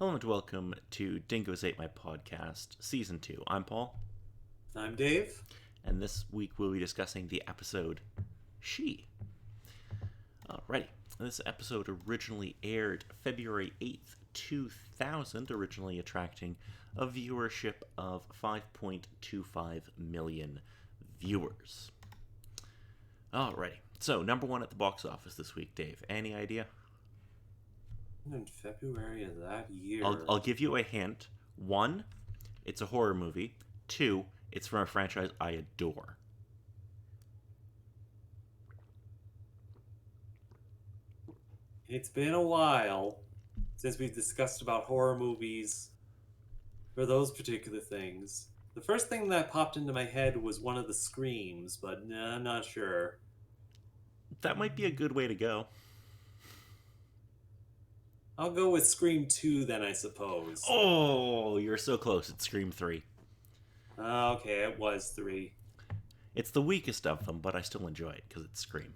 Hello and welcome to Dingoes Ate My Podcast, Season 2. I'm Paul, I'm Dave. and this week we'll be discussing the episode She. Alrighty. This episode originally aired February 8th, 2000, originally attracting a viewership of 5.25 million viewers. Alrighty. So, number one at the box office this week, Dave. Any idea? In February of that I'll year. give you a hint. One, it's a horror movie. Two, it's from a franchise I adore. It's been a while since we've discussed about horror movies for those particular things. The first thing that popped into my head was one of the Screams, but nah, I'm not sure. That might be a good way to go. I'll go with Scream 2 then, I suppose. Oh, you're so close. It's Scream 3. Okay, it was 3. It's the weakest of them, but I still enjoy it because it's Scream.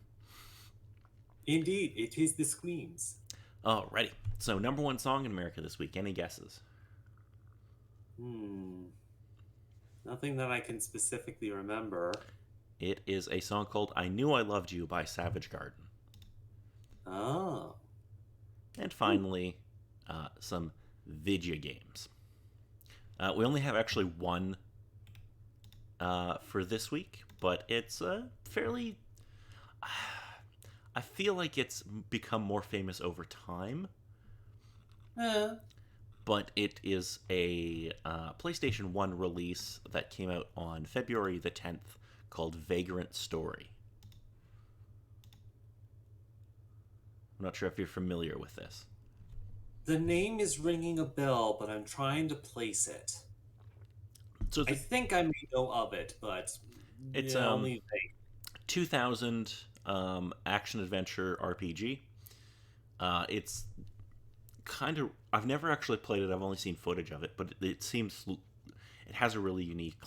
Indeed, it is the Screams. Alrighty. So, number one song in America this week. Any guesses? Hmm. Nothing that I can specifically remember. It is a song called I Knew I Loved You by Savage Garden. Oh. And finally, some video games. We only have actually one for this week, but it's fairly. I feel like it's become more famous over time, Eh. but it is a PlayStation 1 release that came out on February the 10th called Vagrant Story. I'm not sure if you're familiar with this. The name is ringing a bell, but I'm trying to place it. So I think I may know of it, but it's yeah, only vague. 2000 action adventure RPG. It's kind of I've never actually played it. I've only seen footage of it, but it seems it has a really unique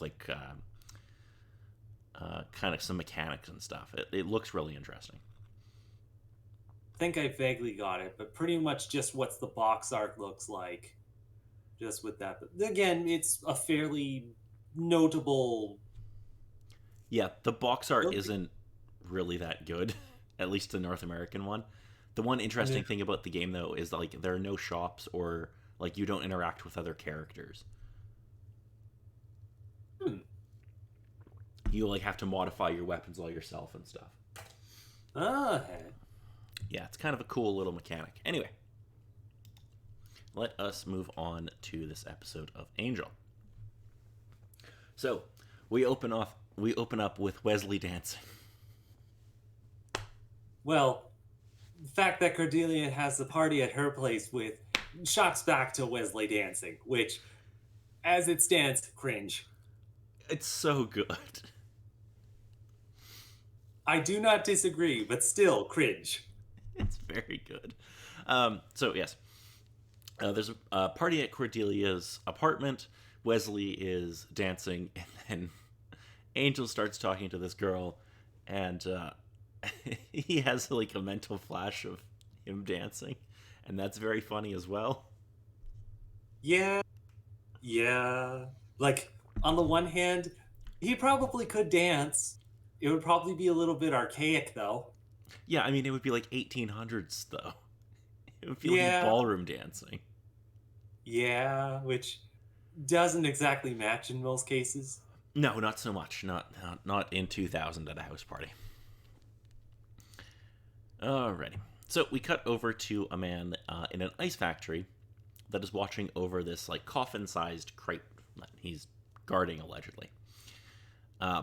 kind of some mechanics and stuff. It looks really interesting. I think I vaguely got it, but pretty much just what the box art looks like. Just with that. But again, it's a fairly notable. Yeah, the box art isn't really that good, at least the North American one. The one Yeah. interesting thing about the game though is like there are no shops or like you don't interact with other characters. Hmm. You like have to modify your weapons all yourself and stuff. Okay. Yeah, it's kind of a cool little mechanic. Anyway, let us move on to this episode of Angel. So, we open up with Wesley dancing. Well, the fact that Cordelia has the party at her place with shocks back to Wesley dancing, which, as it stands, cringe. It's so good. I do not disagree, but still cringe. It's very good. So yes, there's a party at Cordelia's apartment. Wesley is dancing, and then Angel starts talking to this girl, and he has like a mental flash of him dancing, and that's very funny as well. Yeah, yeah. Like, on the one hand, he probably could dance. It would probably be a little bit archaic, though. Yeah, I mean it would be like 1800s though. It would be like Yeah, ballroom dancing. yeah, which doesn't exactly match in most cases. No, not so much. Not in 2000 at a house party. Alrighty. So we cut over to a man in an ice factory that is watching over this like coffin-sized crate that he's guarding allegedly.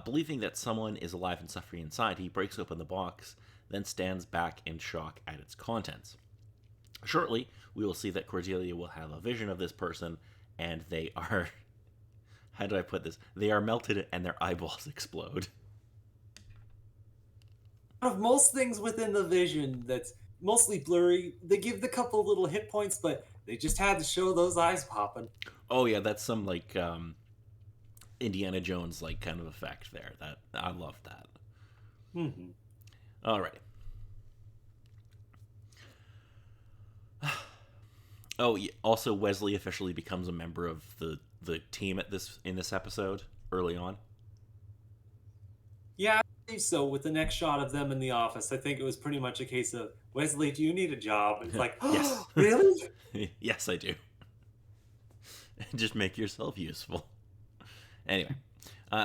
Believing that someone is alive and suffering inside, he breaks open the box, then stands back in shock at its contents. Shortly, we will see that Cordelia will have a vision of this person, and they are. How do I put this? They are melted and their eyeballs explode. Out of most things within the vision that's mostly blurry, they give the couple little hit points, but they just had to show those eyes popping. Oh yeah, that's some like Indiana Jones like kind of effect there. That I love that. Hmm. All right. Oh, also Wesley officially becomes a member of the team in this episode early on. Yeah, I believe so. With the next shot of them in the office, I think it was pretty much a case of, Wesley, do you need a job? And it's like, Yes. oh, really? Yes, I do. Just make yourself useful. Anyway,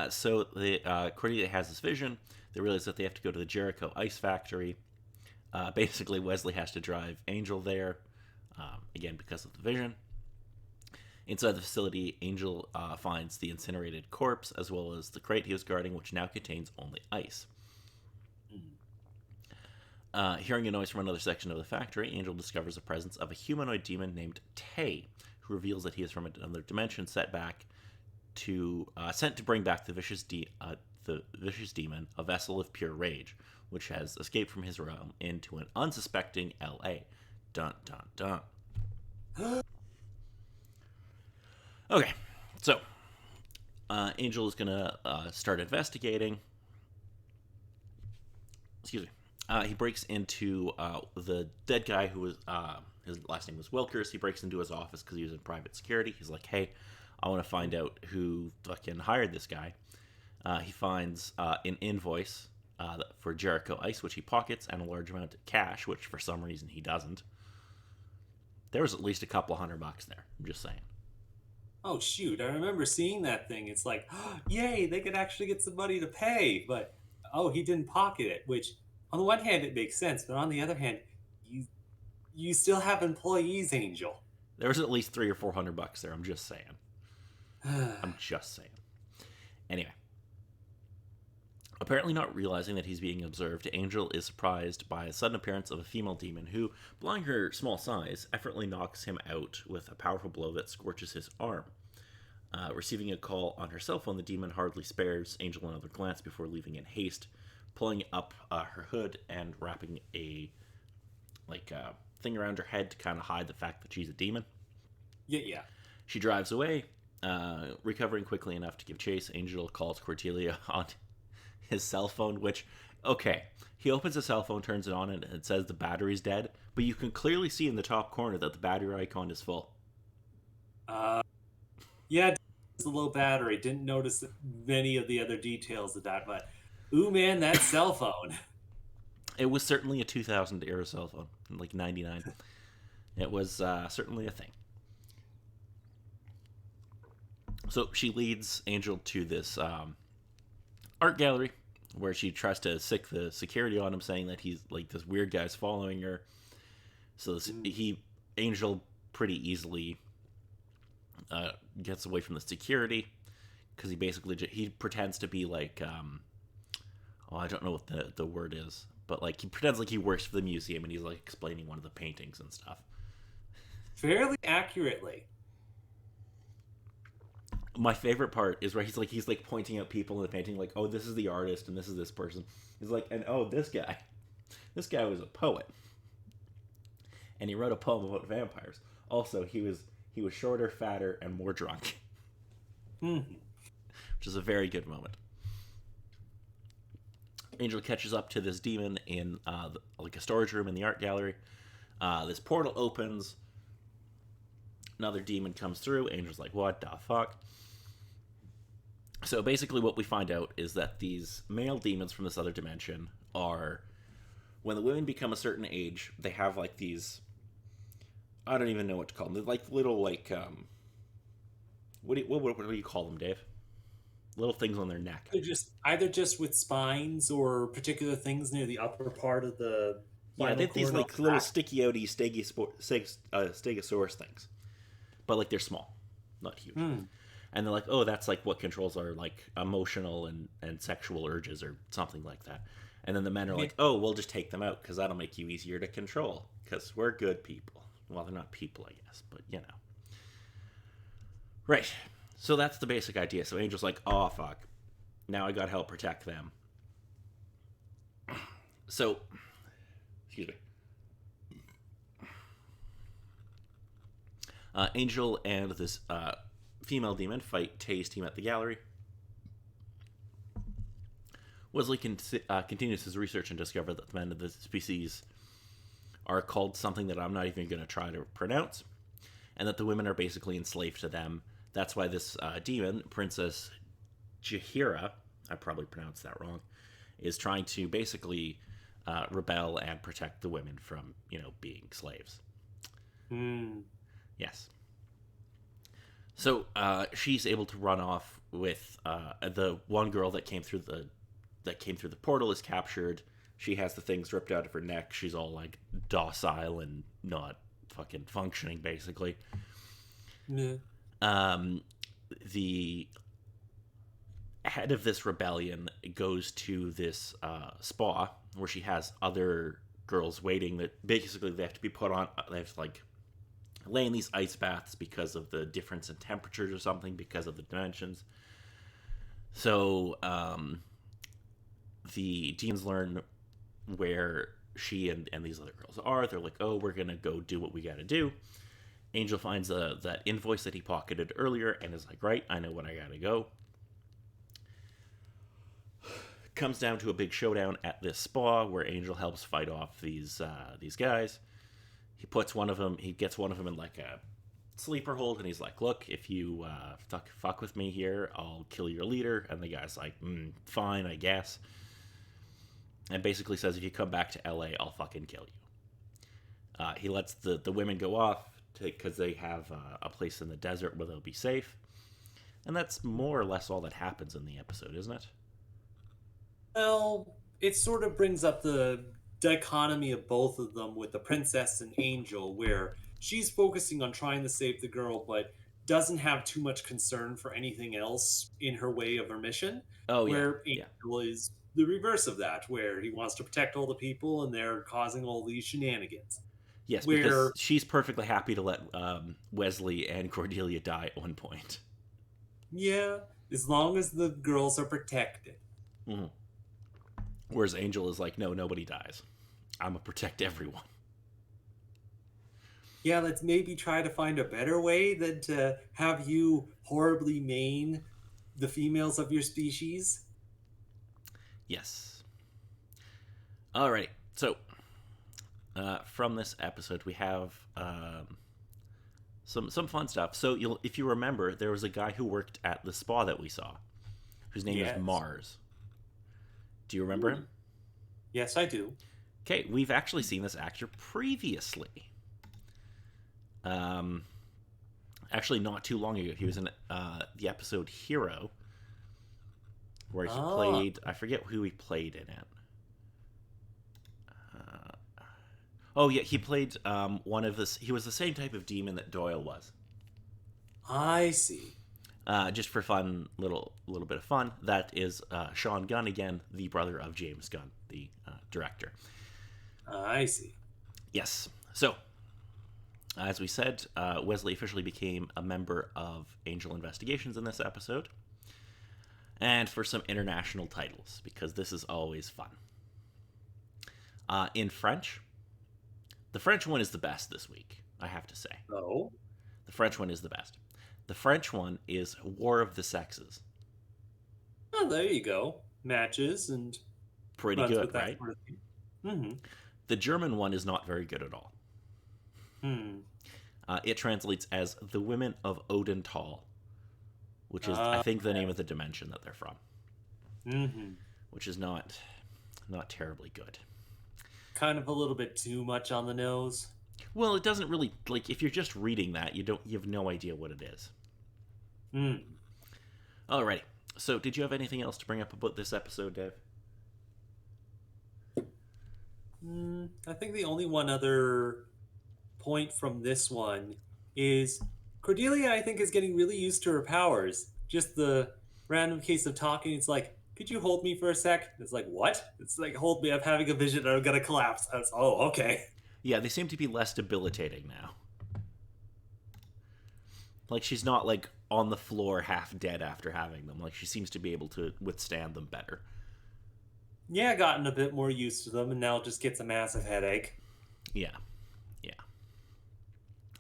so Cordelia has this vision. They realize that they have to go to the Jericho Ice Factory. Basically, Wesley has to drive Angel there, again, because of the vision. Inside the facility, Angel finds the incinerated corpse, as well as the crate he was guarding, which now contains only ice. Hearing a noise from another section of the factory, Angel discovers the presence of a humanoid demon named Tay, who reveals that he is from another dimension sent to bring back the vicious demon, a vessel of pure rage, which has escaped from his realm into an unsuspecting L.A. Dun dun dun. Okay, so Angel is gonna start investigating. Excuse me. He breaks into the dead guy who was his last name was Wilkers. He breaks into his office because he was in private security. He's like, "Hey, I want to find out who fucking hired this guy." He finds an invoice for Jericho Ice, which he pockets, and a large amount of cash, which for some reason he doesn't. There was at least a couple $100 there. I'm just saying. Oh, shoot. I remember seeing that thing. It's like, oh, yay, they could actually get some money to pay. But, oh, he didn't pocket it, which on the one hand, it makes sense. But on the other hand, you still have employees, Angel. There was at least $300 or $400 there. I'm just saying. I'm just saying. Anyway. Apparently not realizing that he's being observed, Angel is surprised by the sudden appearance of a female demon who, blowing her small size, effortlessly knocks him out with a powerful blow that scorches his arm. Receiving a call on her cell phone, the demon hardly spares Angel another glance before leaving in haste, pulling up her hood and wrapping a thing around her head to kind of hide the fact that she's a demon. Yeah. She drives away, recovering quickly enough to give chase. Angel calls Cordelia on his cell phone, which, okay, he opens his cell phone, turns it on, and it says the battery's dead, but you can clearly see in the top corner that the battery icon is full. Yeah, it's a low battery. Didn't notice many of the other details of that, but ooh, man, that cell phone. It was certainly a 2000 era cell phone, like 99. It was certainly a thing. So she leads Angel to this art gallery where she tries to sick the security on him, saying that he's like this weird guy's following her. So Angel pretty easily gets away from the security because he pretends to be like I don't know what the word is, but like he pretends like he works for the museum and he's like explaining one of the paintings and stuff fairly accurately. My favorite part is where he's like pointing out people in the painting, like, oh, this is the artist and this is this person. He's like, and oh, this guy was a poet, and he wrote a poem about vampires. Also, he was shorter, fatter, and more drunk, which is a very good moment. Angel catches up to this demon in like a storage room in the art gallery. This portal opens. Another demon comes through. Angel's like, what the fuck? So basically what we find out is that these male demons from this other dimension are, when the women become a certain age, they have like these, I don't even know what to call them. They're like little like, what do you call them, Dave? Little things on their neck. They're either just with spines or particular things near the upper part of the. Yeah, they have these like little sticky outy stegosaurus things, but like they're small, not huge. And they're like, oh, that's like what controls our like emotional and sexual urges or something like that. And then the men are like, oh, we'll just take them out because that'll make you easier to control because we're good people. Well, they're not people, I guess, but you know. Right. So that's the basic idea. So Angel's like, oh, fuck. Now I gotta help protect them. So, excuse me. Angel and this female demon fight Tay's team at the gallery. Wesley continues his research and discovers that the men of the species are called something that I'm not even going to try to pronounce. and that the women are basically enslaved to them. That's why this demon, Princess Jahira, I probably pronounced that wrong, is trying to basically rebel and protect the women from, being slaves. Hmm. Yes. So she's able to run off with the one girl that came through the portal is captured. She has the things ripped out of her neck. She's all like docile and not fucking functioning, basically. Yeah. Um, the head of this rebellion goes to this spa where she has other girls waiting that basically they have to be put on. They have to like lay in these ice baths because of the difference in temperatures or something because of the dimensions. So the demons learn where she and these other girls are. They're like, oh, we're gonna go do what we gotta do. Angel finds that invoice that he pocketed earlier and is like, right, I know what I gotta go. Comes down to a big showdown at this spa where Angel helps fight off these guys. He gets one of them in like a sleeper hold, and he's like, look, if you fuck with me here, I'll kill your leader. And the guy's like, fine, I guess. And basically says, if you come back to LA, I'll fucking kill you. He lets the women go off because they have a place in the desert where they'll be safe. And that's more or less all that happens in the episode, isn't it? Well, it sort of brings up the dichotomy of both of them with the princess and Angel, where she's focusing on trying to save the girl, but doesn't have too much concern for anything else in her way of her mission. Oh, yeah. Where Yeah. Angel is the reverse of that, where he wants to protect all the people and they're causing all these shenanigans. Yes, because Where, she's perfectly happy to let Wesley and Cordelia die at one point. yeah, as long as the girls are protected. Mm-hmm. Whereas Angel is like, no, nobody dies. I'm gonna protect everyone. Yeah, let's maybe try to find a better way than to have you horribly maim the females of your species. Yes. Alrighty. So, from this episode, we have some fun stuff. So, if you remember, there was a guy who worked at the spa that we saw, whose name is Yes. Mars. Do you remember Hmm. him? Yes, I do. Okay, we've actually seen this actor previously. Um, Actually, not too long ago, he was in the episode Hero, where he Ah, played. I forget who he played in it. Oh yeah, he played one of this. He was the same type of demon that Doyle was. I see. Just for fun, little bit of fun. That is Sean Gunn again, the brother of James Gunn, the director. I see. Yes. So, as we said, Wesley officially became a member of Angel Investigations in this episode, and for some international titles because this is always fun. In French, the French one is the best this week, I have to say. Oh, The French one is the best. The French one is War of the Sexes. oh, there you go. Matches and Pretty runs good, with that right? sort of thing. Mm-hmm. The German one is not very good at all. Hmm. It translates as the Women of Odental, which is, I Uh, think, the name of the dimension that they're from, mm-hmm. which is not terribly good. Kind of a little bit too much on the nose. Well, it doesn't really like if you're just reading that, you have no idea what it is. Hmm. Alrighty. So, did you have anything else to bring up about this episode, Dave? I think the only one other point from this one is Cordelia, I think, is getting really used to her powers. Just the random case of talking, it's like, could you hold me for a sec? It's like, what? It's like, hold me, I'm having a vision, I'm gonna collapse. Oh, okay. Yeah, they seem to be less debilitating now. Like she's not like on the floor half dead after having them. Like she seems to be able to withstand them better. Yeah, gotten a bit more used to them, and now just gets a massive headache. Yeah. Yeah.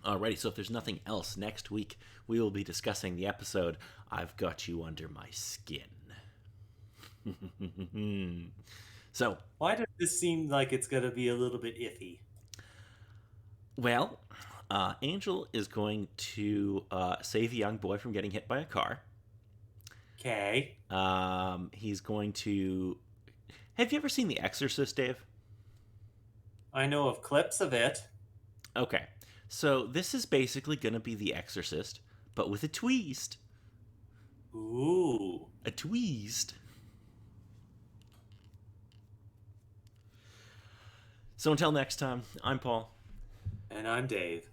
Alrighty, so if there's nothing else, next week we will be discussing the episode I've Got You Under My Skin. So, Why does this seem like it's gonna be a little bit iffy? well, Angel is going to save a young boy from getting hit by a car. Okay. He's going to. Have you ever seen The Exorcist, Dave? I know of clips of it. Okay. So this is basically going to be The Exorcist, but with a twist. Ooh. A twist. So until next time, I'm Paul. And I'm Dave.